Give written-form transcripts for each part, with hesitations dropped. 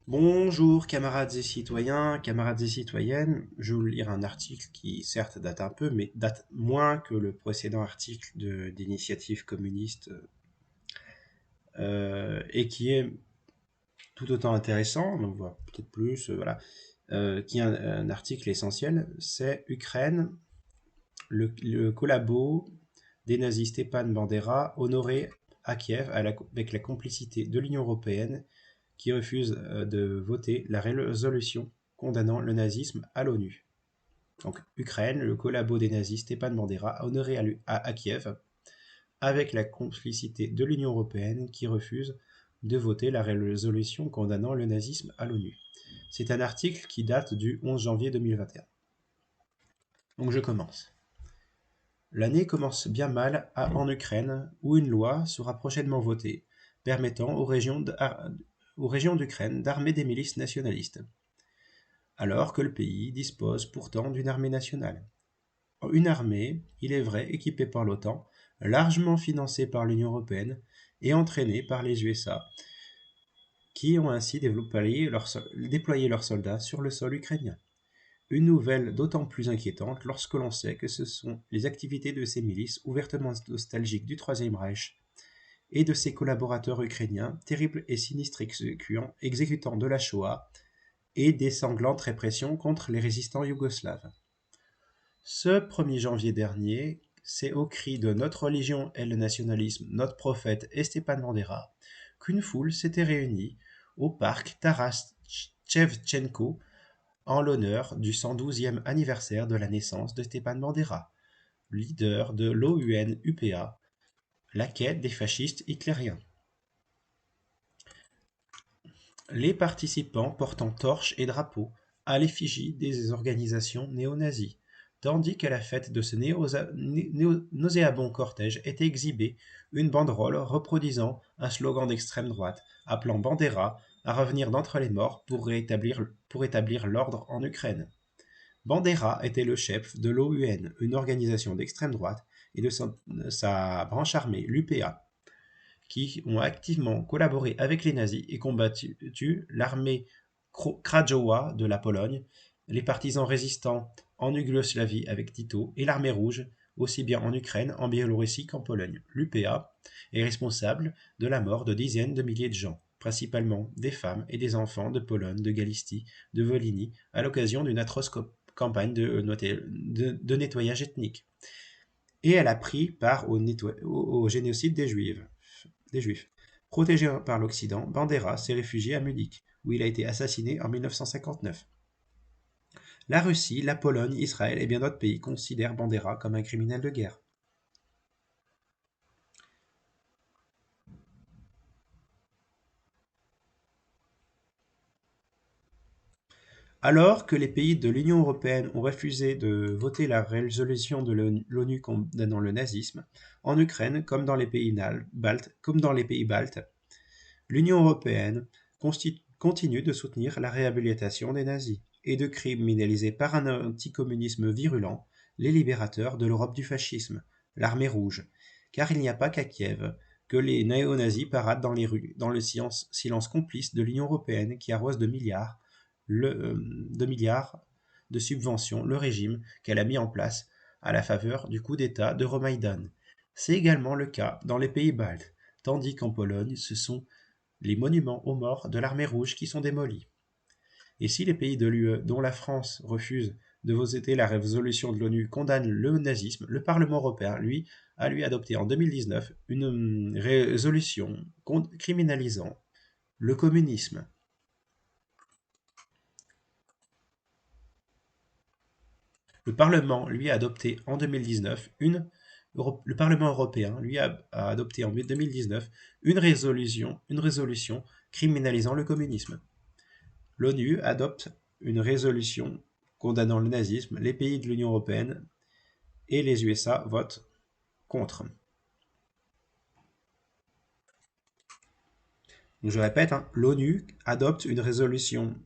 Bonjour camarades et citoyens, camarades et citoyennes. Je vais vous lire un article qui certes date un peu, mais date moins que le précédent article d'initiative communiste et qui est tout autant intéressant, donc voilà, peut-être plus, voilà, qui est un article essentiel. C'est Ukraine, le collabo des nazis Stepan Bandera honoré à Kiev avec la complicité de l'Union européenne qui refuse de voter la résolution condamnant le nazisme à l'ONU. Donc Ukraine, le collabo des nazis Stepan Bandera, honoré à Kiev, avec la complicité de l'Union européenne qui refuse de voter la résolution condamnant le nazisme à l'ONU. C'est un article qui date du 11 janvier 2021. Donc je commence. L'année commence bien mal en Ukraine, où une loi sera prochainement votée, permettant aux régions d'Ukraine d'armer des milices nationalistes, alors que le pays dispose pourtant d'une armée nationale. Une armée, il est vrai, équipée par l'OTAN, largement financée par l'Union européenne et entraînée par les USA, qui ont ainsi déployé leurs soldats sur le sol ukrainien. Une nouvelle d'autant plus inquiétante lorsque l'on sait que ce sont les activités de ces milices ouvertement nostalgiques du Troisième Reich et de ses collaborateurs ukrainiens, terribles et sinistres exécutants de la Shoah et des sanglantes répressions contre les résistants yougoslaves. Ce 1er janvier dernier, c'est au cri de notre religion et le nationalisme, notre prophète et Stepan Bandera, qu'une foule s'était réunie au parc Taras Shevchenko en l'honneur du 112e anniversaire de la naissance de Stepan Bandera, leader de l'OUN-UPA, la quête des fascistes hitlériens. Les participants portant torches et drapeaux à l'effigie des organisations néo-nazies, tandis qu'à la fête de ce nauséabond cortège était exhibée une banderole reproduisant un slogan d'extrême droite appelant Bandera à revenir d'entre les morts pour établir l'ordre en Ukraine. Bandera était le chef de l'OUN, une organisation d'extrême droite, et de sa branche armée, l'UPA, qui ont activement collaboré avec les nazis et combattu l'armée Krajowa de la Pologne, les partisans résistants en Yougoslavie avec Tito et l'armée rouge, aussi bien en Ukraine, en Biélorussie qu'en Pologne. L'UPA est responsable de la mort de dizaines de milliers de gens, principalement des femmes et des enfants de Pologne, de Galicie, de Volhynie, à l'occasion d'une atroce campagne de nettoyage ethnique. Et elle a pris part au génocide des Juifs. Protégé par l'Occident, Bandera s'est réfugié à Munich, où il a été assassiné en 1959. La Russie, la Pologne, Israël et bien d'autres pays considèrent Bandera comme un criminel de guerre. Alors que les pays de l'Union européenne ont refusé de voter la résolution de l'ONU condamnant le nazisme, en Ukraine, comme dans les pays baltes, l'Union européenne continue de soutenir la réhabilitation des nazis et de criminaliser par un anticommunisme virulent les libérateurs de l'Europe du fascisme, l'armée rouge, car il n'y a pas qu'à Kiev que les néo-nazis paradent dans les rues, dans le silence complice de l'Union européenne qui arrose de milliards de subventions le régime qu'elle a mis en place à la faveur du coup d'État d'Euromaïdan. C'est également le cas dans les pays baltes, tandis qu'en Pologne, ce sont les monuments aux morts de l'armée rouge qui sont démolis. Et si les pays de l'UE, dont la France, refusent de voter la résolution de l'ONU condamne le nazisme, le Parlement européen, lui, a adopté en 2019 une résolution criminalisant le communisme. Le Parlement, lui, a adopté en 2019 le Parlement européen, lui, a adopté en 2019 une résolution criminalisant le communisme. L'ONU adopte une résolution condamnant le nazisme, les pays de l'Union européenne et les USA votent contre. Donc je répète, hein, l'ONU adopte une résolution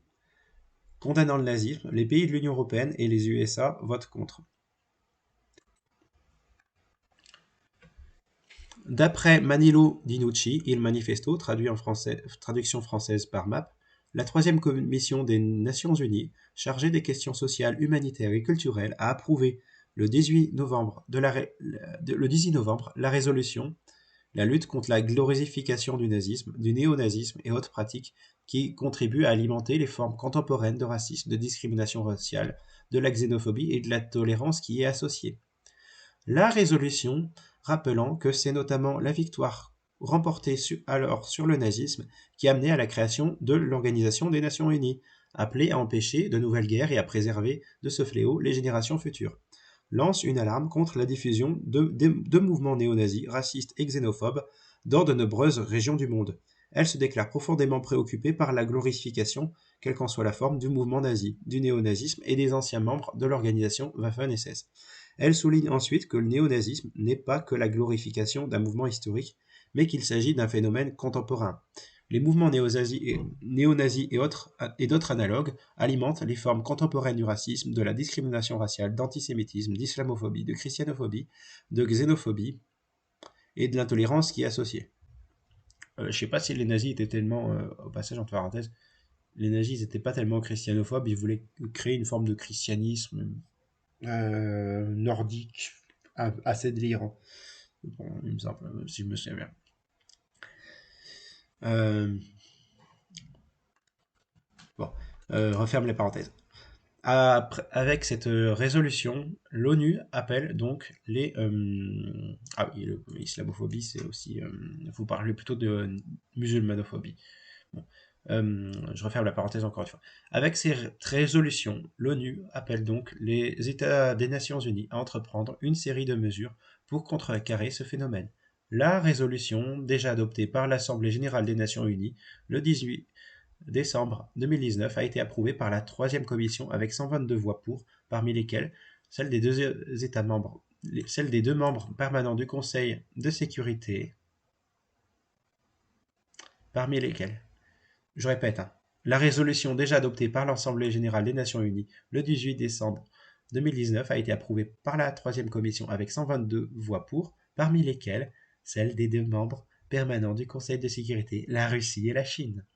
condamnant le nazisme, les pays de l'Union européenne et les USA votent contre. D'après Manilo Dinucci, Il Manifesto, traduction française par MAP, La troisième commission des Nations Unies, chargée des questions sociales, humanitaires et culturelles, a approuvé le 18 novembre, la résolution la lutte contre la glorification du nazisme, du néonazisme et autres pratiques qui contribuent à alimenter les formes contemporaines de racisme, de discrimination raciale, de la xénophobie et de la tolérance qui y est associée. La résolution rappelant que c'est notamment la victoire remportée alors sur le nazisme qui a amené à la création de l'Organisation des Nations Unies, appelée à empêcher de nouvelles guerres et à préserver de ce fléau les générations futures, lance une alarme contre la diffusion de mouvements néo-nazis, racistes et xénophobes dans de nombreuses régions du monde. Elle se déclare profondément préoccupée par la glorification, quelle qu'en soit la forme, du mouvement nazi, du néonazisme et des anciens membres de l'organisation Waffen-SS. Elle souligne ensuite que le néonazisme n'est pas que la glorification d'un mouvement historique, mais qu'il s'agit d'un phénomène contemporain. Les mouvements néo-nazis et d'autres analogues alimentent les formes contemporaines du racisme, de la discrimination raciale, d'antisémitisme, d'islamophobie, de christianophobie, de xénophobie et de l'intolérance qui est associée. Je ne sais pas si les nazis étaient tellement, au passage entre parenthèses, les nazis n'étaient pas tellement christianophobes, ils voulaient créer une forme de christianisme nordique assez délirant. Bon, il me semble, si je me souviens bien. Bon, referme les parenthèses. Avec cette résolution, l'ONU appelle donc les... ah oui, l'islamophobie, c'est aussi... vous parlez plutôt de musulmanophobie. Bon, je referme la parenthèse encore une fois. Avec cette résolution, l'ONU appelle donc les États des Nations Unies à entreprendre une série de mesures pour contrecarrer ce phénomène. La résolution, déjà adoptée par l'Assemblée générale des Nations Unies le 18 décembre 2019, a été approuvée par la troisième commission avec 122 voix pour, parmi lesquelles celles des deux États membres, celles des deux membres permanents du Conseil de sécurité, parmi lesquels, je répète, la résolution déjà adoptée par l'Assemblée générale des Nations Unies le 18 décembre 2019 a été approuvée par la troisième commission avec 122 voix pour, parmi lesquelles celles des deux membres permanents du Conseil de sécurité, la Russie et la Chine.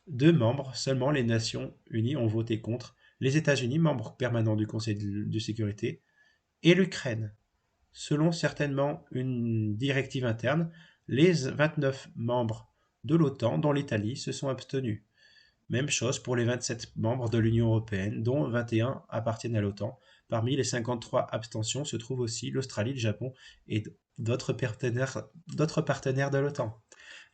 2 membres seulement les Nations Unies ont voté contre, les États-Unis, membres permanents du Conseil de sécurité, et l'Ukraine. Selon certainement une directive interne, les 29 membres de l'OTAN, dont l'Italie, se sont abstenus. Même chose pour les 27 membres de l'Union européenne, dont 21 appartiennent à l'OTAN. Parmi les 53 abstentions se trouvent aussi l'Australie, le Japon et d'autres partenaires de l'OTAN.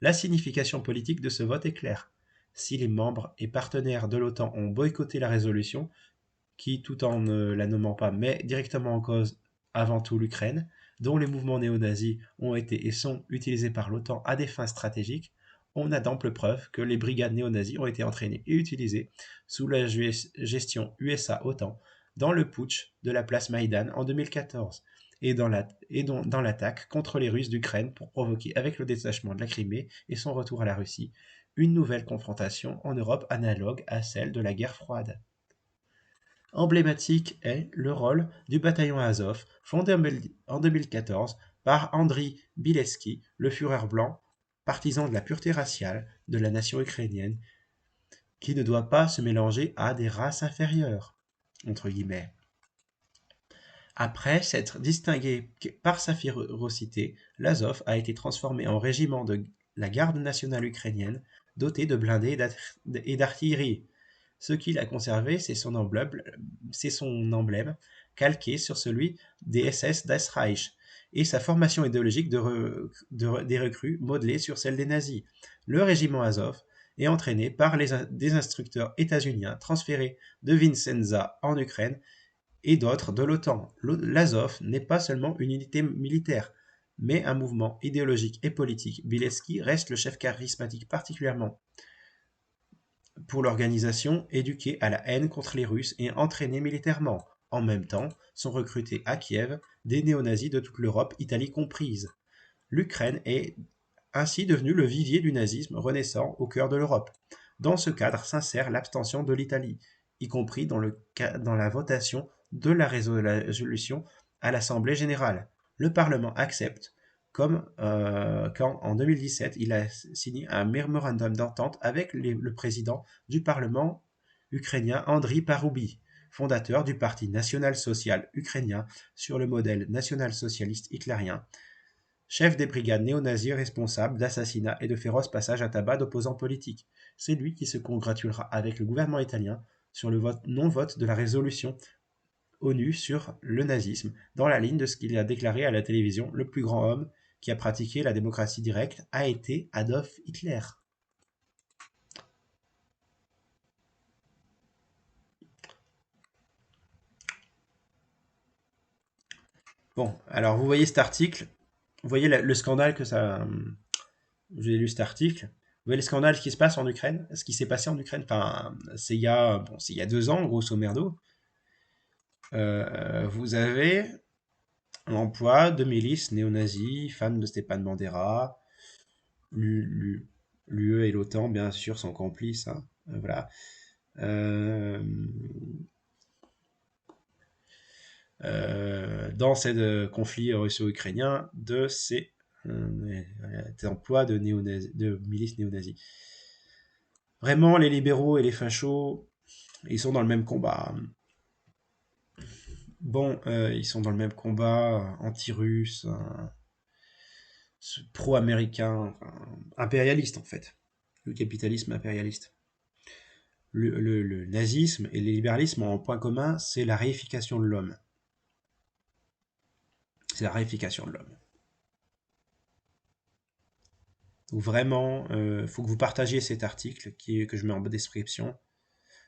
La signification politique de ce vote est claire. Si les membres et partenaires de l'OTAN ont boycotté la résolution, qui, tout en ne la nommant pas, met directement en cause avant tout l'Ukraine, dont les mouvements néo-nazis ont été et sont utilisés par l'OTAN à des fins stratégiques, on a d'amples preuves que les brigades néo-nazis ont été entraînées et utilisées sous la gestion USA-OTAN dans le putsch de la place Maïdan en 2014 et dans l'attaque contre les Russes d'Ukraine pour provoquer, avec le détachement de la Crimée et son retour à la Russie, une nouvelle confrontation en Europe analogue à celle de la guerre froide. Emblématique est le rôle du bataillon Azov, fondé en 2014 par Andriy Bielski, le Führer blanc, partisan de la pureté raciale de la nation ukrainienne, qui ne doit pas se mélanger à des races inférieures, entre guillemets. Après s'être distingué par sa férocité, l'Azov a été transformé en régiment de la garde nationale ukrainienne, doté de blindés et d'artillerie. Ce qu'il a conservé, c'est son emblème, calqué sur celui des SS Das Reich, et sa formation idéologique des recrues modelée sur celle des nazis. Le régiment Azov est entraîné par des instructeurs états-uniens transférés de Vincenza en Ukraine et d'autres de l'OTAN. L'Azov n'est pas seulement une unité militaire, mais un mouvement idéologique et politique. Bielski reste le chef charismatique particulièrement pour l'organisation, éduqués à la haine contre les Russes et entraînés militairement. En même temps, sont recrutés à Kiev des néo-nazis de toute l'Europe, Italie comprise. L'Ukraine est ainsi devenue le vivier du nazisme renaissant au cœur de l'Europe. Dans ce cadre s'insère l'abstention de l'Italie, y compris dans la votation de la résolution à l'Assemblée générale. Le Parlement accepte quand en 2017, il a signé un mémorandum d'entente avec le président du Parlement ukrainien, Andriy Paroubi, fondateur du Parti national-social ukrainien sur le modèle national-socialiste hitlérien, chef des brigades néo-nazis responsable d'assassinats et de féroces passages à tabac d'opposants politiques. C'est lui qui se congratulera avec le gouvernement italien sur le non-vote de la résolution ONU sur le nazisme, dans la ligne de ce qu'il a déclaré à la télévision: le plus grand homme qui a pratiqué la démocratie directe a été Adolf Hitler. Bon, alors vous voyez cet article, vous voyez le scandale que ça... J'ai lu cet article. Vous voyez le scandale qui se passe en Ukraine, ce qui s'est passé en Ukraine, enfin, c'est il y a 2 ans, grosso merdo. Vous avez l'emploi de milices néo-nazis, fans de Stepan Bandera, l'UE et l'OTAN, bien sûr, sont complices, hein. Voilà. Euh, dans ces conflits russo-ukrainiens de ces emplois de milices néo-nazis. Vraiment, les libéraux et les fachos, ils sont dans le même combat. Bon, ils sont dans le même combat anti-russe, pro-américain, enfin, impérialiste en fait. Le capitalisme impérialiste. Le nazisme et le libéralisme ont un point commun, c'est la réification de l'homme. C'est la réification de l'homme. Donc vraiment, il faut que vous partagiez cet article que je mets en description.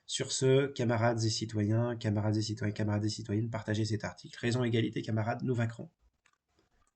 Sur ce, camarades et citoyens, camarades et citoyennes, partagez cet article. Raison, égalité, camarades, nous vaincrons.